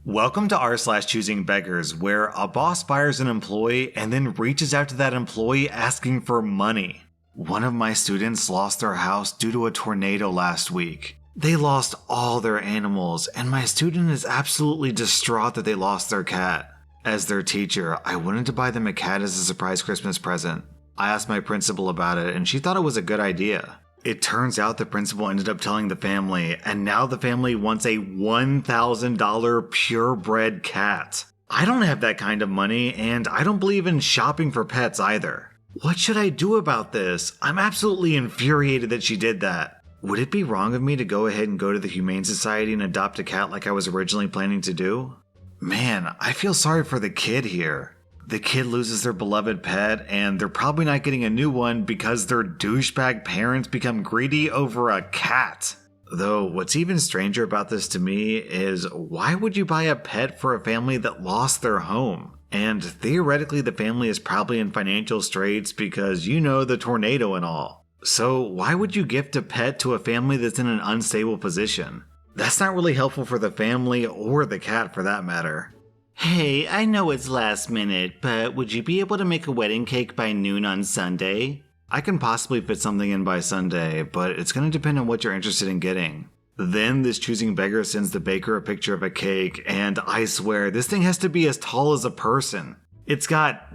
Welcome to r/Choosingbeggars, where a boss fires an employee and then reaches out to that employee asking for money. One of my students lost their house due to a tornado last week. They lost all their animals, and my student is absolutely distraught that they lost their cat. As their teacher, I wanted to buy them a cat as a surprise Christmas present. I asked my principal about it, and she thought it was a good idea. It turns out the principal ended up telling the family, and now the family wants a $1,000 purebred cat. I don't have that kind of money, and I don't believe in shopping for pets either. What should I do about this? I'm absolutely infuriated that she did that. Would it be wrong of me to go ahead and go to the Humane Society and adopt a cat like I was originally planning to do? Man, I feel sorry for the kid here. The kid loses their beloved pet, and they're probably not getting a new one because their douchebag parents become greedy over a cat. Though, what's even stranger about this to me is, why would you buy a pet for a family that lost their home? And theoretically, the family is probably in financial straits because the tornado and all. So why would you gift a pet to a family that's in an unstable position? That's not really helpful for the family or the cat for that matter. Hey, I know it's last minute, but would you be able to make a wedding cake by noon on Sunday? I can possibly fit something in by Sunday, but it's going to depend on what you're interested in getting. Then this choosing beggar sends the baker a picture of a cake, and I swear, this thing has to be as tall as a person. It's got,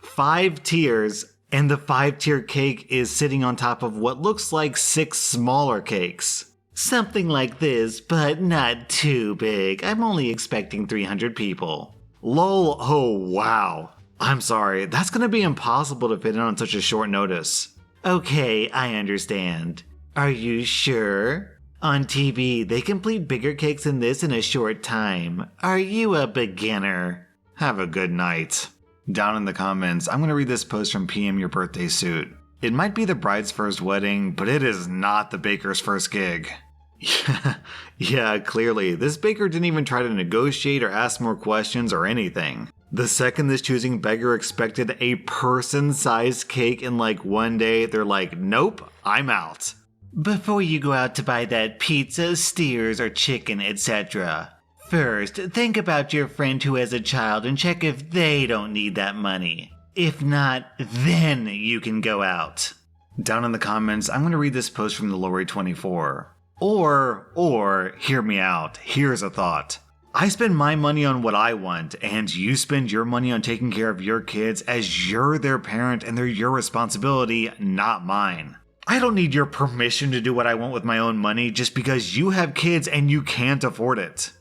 5 tiers, and the 5-tier cake is sitting on top of what looks like 6 smaller cakes. Something like this, but not too big. I'm only expecting 300 people. Lol, oh wow. I'm sorry, that's gonna be impossible to fit in on such a short notice. Okay, I understand. Are you sure? On TV, they complete bigger cakes than this in a short time. Are you a beginner? Have a good night. Down in the comments, I'm gonna read this post from PM Your Birthday Suit. It might be the bride's first wedding, but it is not the baker's first gig. Yeah, clearly, this baker didn't even try to negotiate or ask more questions or anything. The second this choosing beggar expected a person-sized cake in like one day, they're like, nope, I'm out. Before you go out to buy that pizza, steers, or chicken, etc., first, think about your friend who has a child and check if they don't need that money. If not, then you can go out. Down in the comments, I'm going to read this post from the Lori24. Or, hear me out, here's a thought. I spend my money on what I want, and you spend your money on taking care of your kids as you're their parent and they're your responsibility, not mine. I don't need your permission to do what I want with my own money just because you have kids and you can't afford it.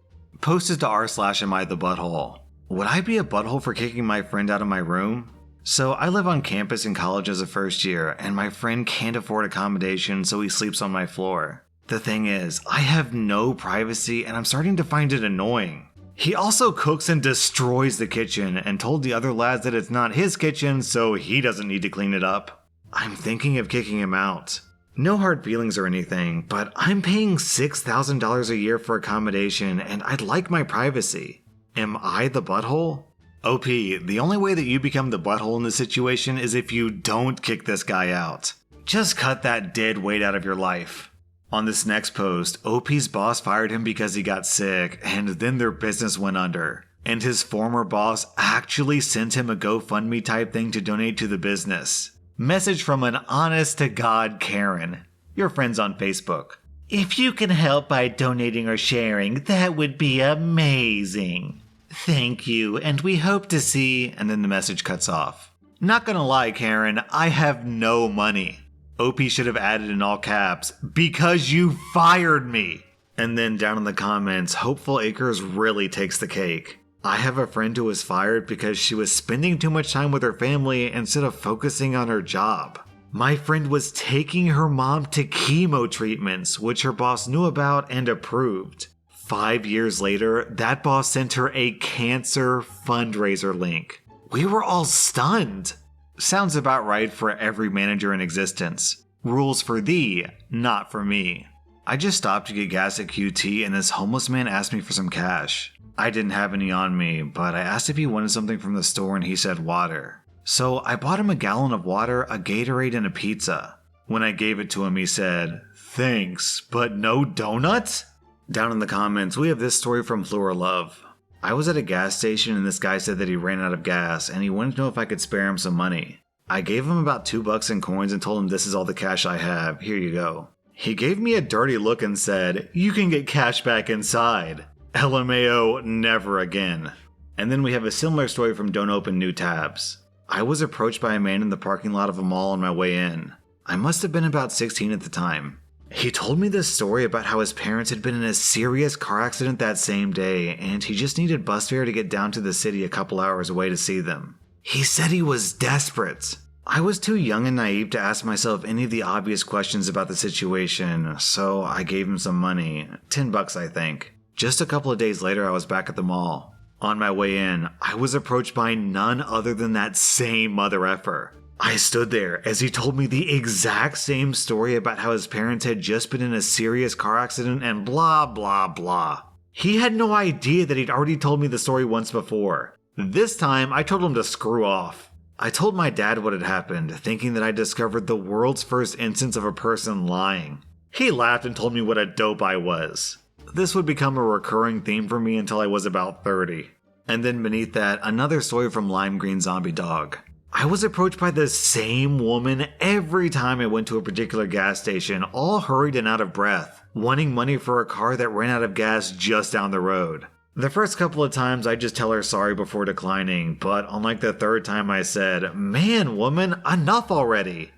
Posted to r/am I the butthole. Would I be a butthole for kicking my friend out of my room? So I live on campus in college as a first year, and my friend can't afford accommodation, so he sleeps on my floor. The thing is, I have no privacy and I'm starting to find it annoying. He also cooks and destroys the kitchen and told the other lads that it's not his kitchen, so he doesn't need to clean it up. I'm thinking of kicking him out. No hard feelings or anything, but I'm paying $6,000 a year for accommodation and I'd like my privacy. Am I the butthole? OP, the only way that you become the butthole in this situation is if you don't kick this guy out. Just cut that dead weight out of your life. On this next post, OP's boss fired him because he got sick, and then their business went under. And his former boss actually sent him a GoFundMe type thing to donate to the business. Message from an honest-to-God Karen. Your friends on Facebook. If you can help by donating or sharing, that would be amazing. Thank you, and we hope to see... And then the message cuts off. Not gonna lie, Karen, I have no money. OP should have added in all caps, because you fired me! And then down in the comments, Hopeful Acres really takes the cake. I have a friend who was fired because she was spending too much time with her family instead of focusing on her job. My friend was taking her mom to chemo treatments, which her boss knew about and approved. 5 years later, that boss sent her a cancer fundraiser link. We were all stunned. Sounds about right for every manager in existence. Rules for thee, not for me. I just stopped to get gas at QT and this homeless man asked me for some cash. I didn't have any on me, but I asked if he wanted something from the store and he said water. So I bought him a gallon of water, a Gatorade, and a pizza. When I gave it to him, he said, "Thanks, but no donut?" Down in the comments, we have this story from Flora Love. I was at a gas station and this guy said that he ran out of gas and he wanted to know if I could spare him some money. I gave him about $2 in coins and told him this is all the cash I have, here you go. He gave me a dirty look and said, "You can get cash back inside." LMAO, never again. And then we have a similar story from Don't Open New Tabs. I was approached by a man in the parking lot of a mall on my way in. I must have been about 16 at the time. He told me this story about how his parents had been in a serious car accident that same day and he just needed bus fare to get down to the city a couple hours away to see them. He said he was desperate. I was too young and naive to ask myself any of the obvious questions about the situation, so I gave him some money, $10 I think. Just a couple of days later I was back at the mall. On my way in, I was approached by none other than that same mother effer. I stood there as he told me the exact same story about how his parents had just been in a serious car accident and blah blah blah. He had no idea that he'd already told me the story once before. This time, I told him to screw off. I told my dad what had happened, thinking that I discovered the world's first instance of a person lying. He laughed and told me what a dope I was. This would become a recurring theme for me until I was about 30. And then beneath that, another story from Lime Green Zombie Dog. I was approached by the same woman every time I went to a particular gas station, all hurried and out of breath, wanting money for a car that ran out of gas just down the road. The first couple of times I just tell her sorry before declining, but on like the third time I said, "Man, woman, enough already."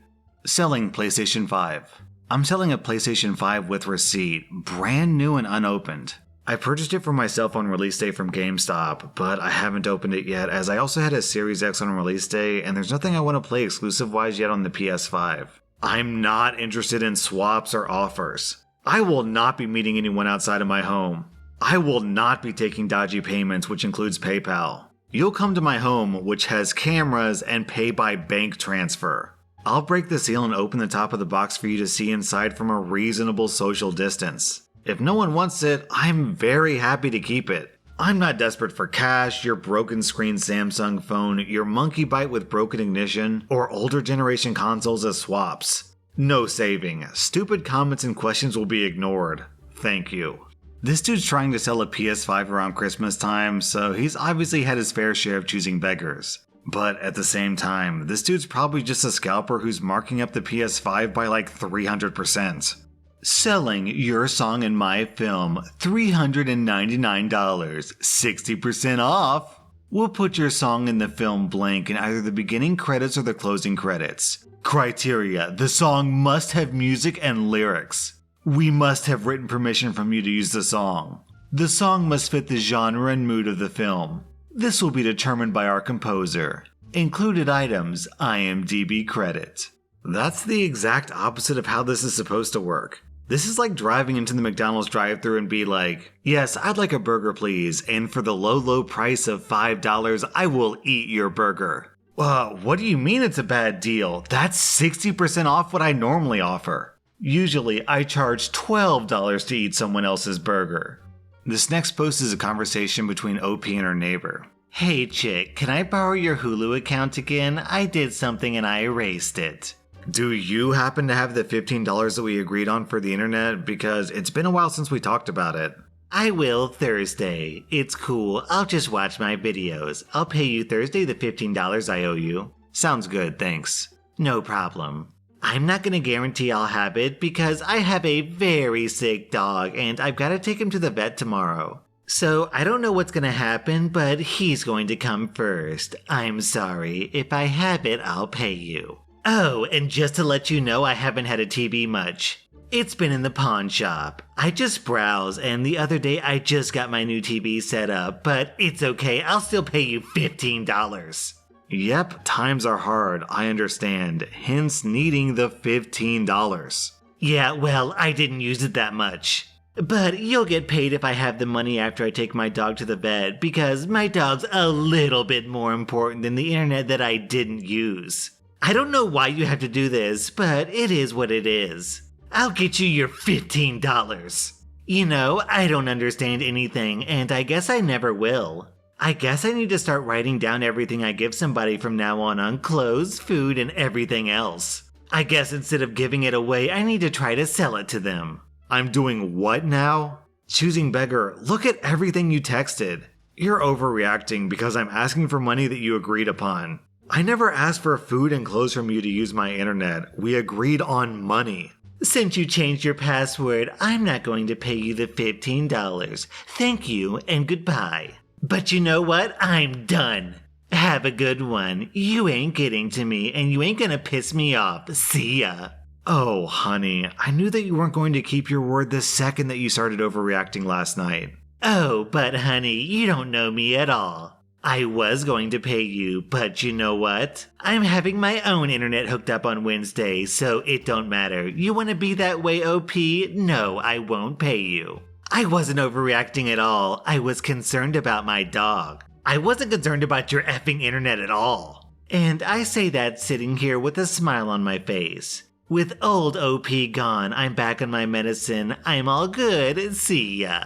Selling PlayStation 5. I'm selling a PlayStation 5 with receipt, brand new and unopened. I purchased it for myself on release day from GameStop, but I haven't opened it yet as I also had a Series X on release day and there's nothing I want to play exclusive-wise yet on the PS5. I'm not interested in swaps or offers. I will not be meeting anyone outside of my home. I will not be taking dodgy payments, which includes PayPal. You'll come to my home, which has cameras and pay by bank transfer. I'll break the seal and open the top of the box for you to see inside from a reasonable social distance. If no one wants it, I'm very happy to keep it. I'm not desperate for cash, your broken screen Samsung phone, your monkey bite with broken ignition, or older generation consoles as swaps. No saving. Stupid comments and questions will be ignored. Thank you. This dude's trying to sell a PS5 around Christmas time, so he's obviously had his fair share of choosing beggars. But at the same time, this dude's probably just a scalper who's marking up the PS5 by like 300%. Selling your song in my film, $399, 60% off. We'll put your song in the film blank in either the beginning credits or the closing credits. Criteria: the song must have music and lyrics. We must have written permission from you to use the song. The song must fit the genre and mood of the film. This will be determined by our composer. Included items, IMDb credit. That's the exact opposite of how this is supposed to work. This is like driving into the McDonald's drive-thru and be like, "Yes, I'd like a burger please, and for the low price of $5, I will eat your burger." What do you mean it's a bad deal? That's 60% off what I normally offer. Usually, I charge $12 to eat someone else's burger. This next post is a conversation between OP and her neighbor. "Hey chick, can I borrow your Hulu account again? I did something and I erased it." Do you happen to have the $15 that we agreed on for the internet? Because it's been a while since we talked about it. "I will Thursday. It's cool, I'll just watch my videos. I'll pay you Thursday the $15 I owe you." "Sounds good, thanks." "No problem. I'm not gonna guarantee I'll have it because I have a very sick dog and I've gotta take him to the vet tomorrow. So I don't know what's gonna happen, but he's going to come first. I'm sorry. If I have it, I'll pay you. Oh, and just to let you know, I haven't had a TV much. It's been in the pawn shop. I just browse, and the other day I just got my new TV set up, but it's okay, I'll still pay you $15. Yep, times are hard, I understand, hence needing the $15. Yeah, well, I didn't use it that much. But you'll get paid if I have the money after I take my dog to the vet, because my dog's a little bit more important than the internet that I didn't use. I don't know why you have to do this, but it is what it is. I'll get you your $15. You know, I don't understand anything, and I guess I never will. I guess I need to start writing down everything I give somebody from now on clothes, food, and everything else. I guess instead of giving it away, I need to try to sell it to them. I'm doing what now? Choosing Beggar, look at everything you texted. You're overreacting because I'm asking for money that you agreed upon. I never asked for food and clothes from you to use my internet. We agreed on money. Since you changed your password, I'm not going to pay you the $15. Thank you and goodbye. But you know what? I'm done. Have a good one. You ain't getting to me and you ain't gonna piss me off. See ya. Oh, honey, I knew that you weren't going to keep your word the second that you started overreacting last night. Oh, but honey, you don't know me at all. I was going to pay you, but you know what? I'm having my own internet hooked up on Wednesday, so it don't matter. You want to be that way, OP? No, I won't pay you. I wasn't overreacting at all. I was concerned about my dog. I wasn't concerned about your effing internet at all. And I say that sitting here with a smile on my face. With old OP gone, I'm back on my medicine. I'm all good. See ya.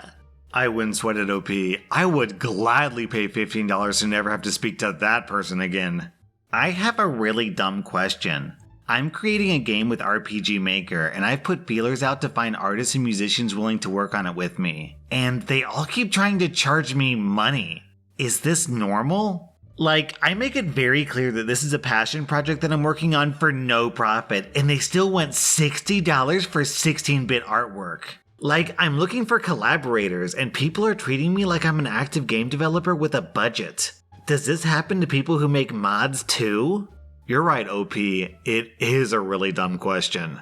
I wouldn't sweat it, OP. I would gladly pay $15 to never have to speak to that person again. I have a really dumb question. I'm creating a game with RPG Maker, and I've put feelers out to find artists and musicians willing to work on it with me. And they all keep trying to charge me money. Is this normal? Like, I make it very clear that this is a passion project that I'm working on for no profit, and they still want $60 for 16-bit artwork. Like, I'm looking for collaborators, and people are treating me like I'm an active game developer with a budget. Does this happen to people who make mods too? You're right, OP. It is a really dumb question.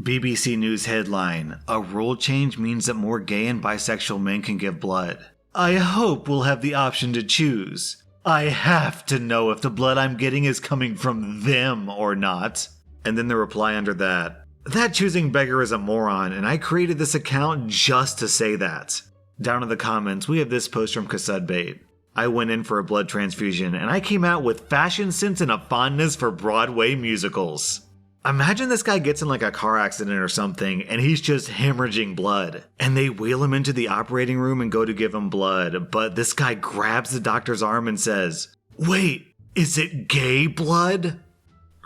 BBC News headline: A rule change means that more gay and bisexual men can give blood. I hope we'll have the option to choose. I have to know if the blood I'm getting is coming from them or not. And then the reply under that: That Choosing Beggar is a moron, and I created this account just to say that. Down in the comments, we have this post from Kasudbait. I went in for a blood transfusion, and I came out with fashion sense and a fondness for Broadway musicals. Imagine this guy gets in like a car accident or something, and he's just hemorrhaging blood. And they wheel him into the operating room and go to give him blood, but this guy grabs the doctor's arm and says, "Wait, is it gay blood?"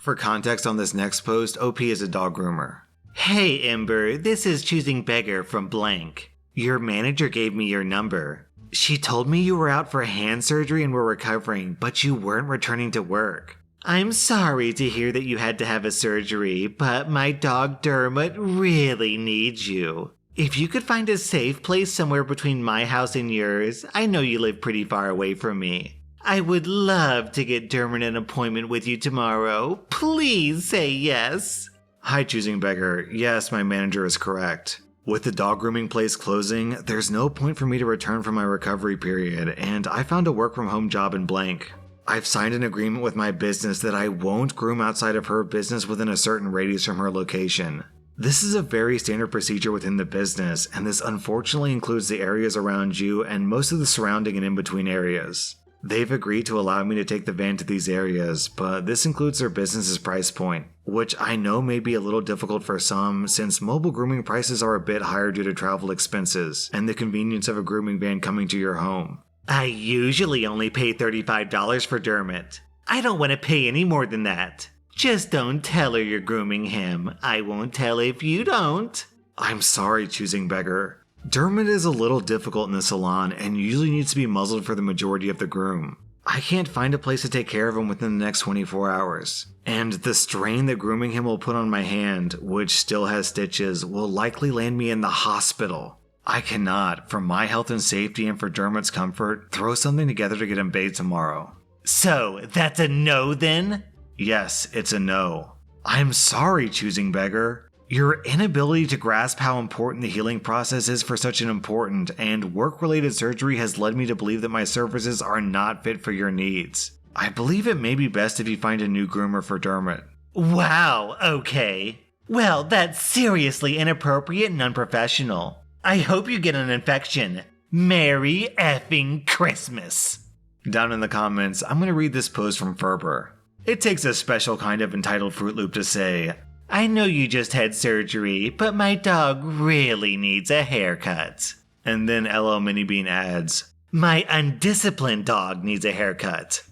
For context on this next post, OP is a dog groomer. Hey Ember, this is Choosing Beggar from blank. Your manager gave me your number. She told me you were out for hand surgery and were recovering, but you weren't returning to work. I'm sorry to hear that you had to have a surgery, but my dog Dermot really needs you. If you could find a safe place somewhere between my house and yours, I know you live pretty far away from me. I would love to get Dermot an appointment with you tomorrow. Please say yes. Hi, Choosing Beggar. Yes, my manager is correct. With the dog grooming place closing, there's no point for me to return from my recovery period, and I found a work from home job in blank. I've signed an agreement with my business that I won't groom outside of her business within a certain radius from her location. This is a very standard procedure within the business, and this unfortunately includes the areas around you and most of the surrounding and in-between areas. They've agreed to allow me to take the van to these areas, but this includes their business's price point, which I know may be a little difficult for some since mobile grooming prices are a bit higher due to travel expenses and the convenience of a grooming van coming to your home. I usually only pay $35 for Dermot. I don't want to pay any more than that. Just don't tell her you're grooming him. I won't tell if you don't. I'm sorry, Choosing Beggar. Dermot is a little difficult in the salon and usually needs to be muzzled for the majority of the groom. I can't find a place to take care of him within the next 24 hours. And the strain that grooming him will put on my hand, which still has stitches, will likely land me in the hospital. I cannot, for my health and safety and for Dermot's comfort, throw something together to get him bathed tomorrow. So, that's a no then? Yes, it's a no. I'm sorry, Choosing Beggar. Your inability to grasp how important the healing process is for such an important and work-related surgery has led me to believe that my services are not fit for your needs. I believe it may be best if you find a new groomer for Dermot. Wow, okay. Well, that's seriously inappropriate and unprofessional. I hope you get an infection. Merry effing Christmas. Down in the comments, I'm going to read this post from Ferber. It takes a special kind of entitled Fruit Loop to say, I know you just had surgery, but my dog really needs a haircut. And then LL Minibean adds, my undisciplined dog needs a haircut.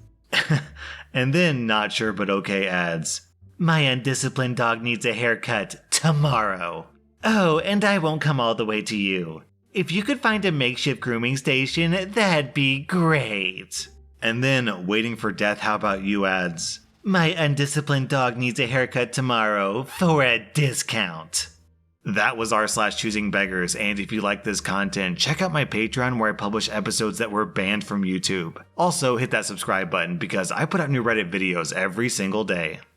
And then Not Sure But Okay adds, my undisciplined dog needs a haircut tomorrow. Oh, and I won't come all the way to you. If you could find a makeshift grooming station, that'd be great. And then, waiting for death, how about you adds, my undisciplined dog needs a haircut tomorrow for a discount. That was r/choosingbeggars, and if you like this content, check out my Patreon where I publish episodes that were banned from YouTube. Also, hit that subscribe button because I put out new Reddit videos every single day.